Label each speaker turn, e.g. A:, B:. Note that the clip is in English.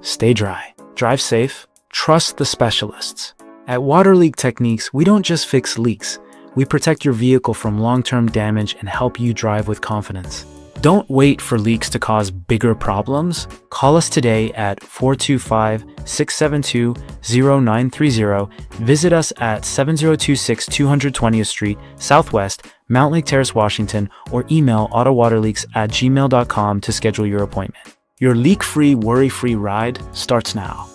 A: stay dry, drive safe, trust the specialists. At Waterleak Techniques, we don't just fix leaks, we protect your vehicle from long-term damage and help you drive with confidence. Don't wait for leaks to cause bigger problems. Call us today at 425-672-0930. Visit us at 7026 220th Street, Southwest, Mountlake Terrace, Washington, or email autowaterleaks@gmail.com to schedule your appointment. Your leak-free, worry-free ride starts now.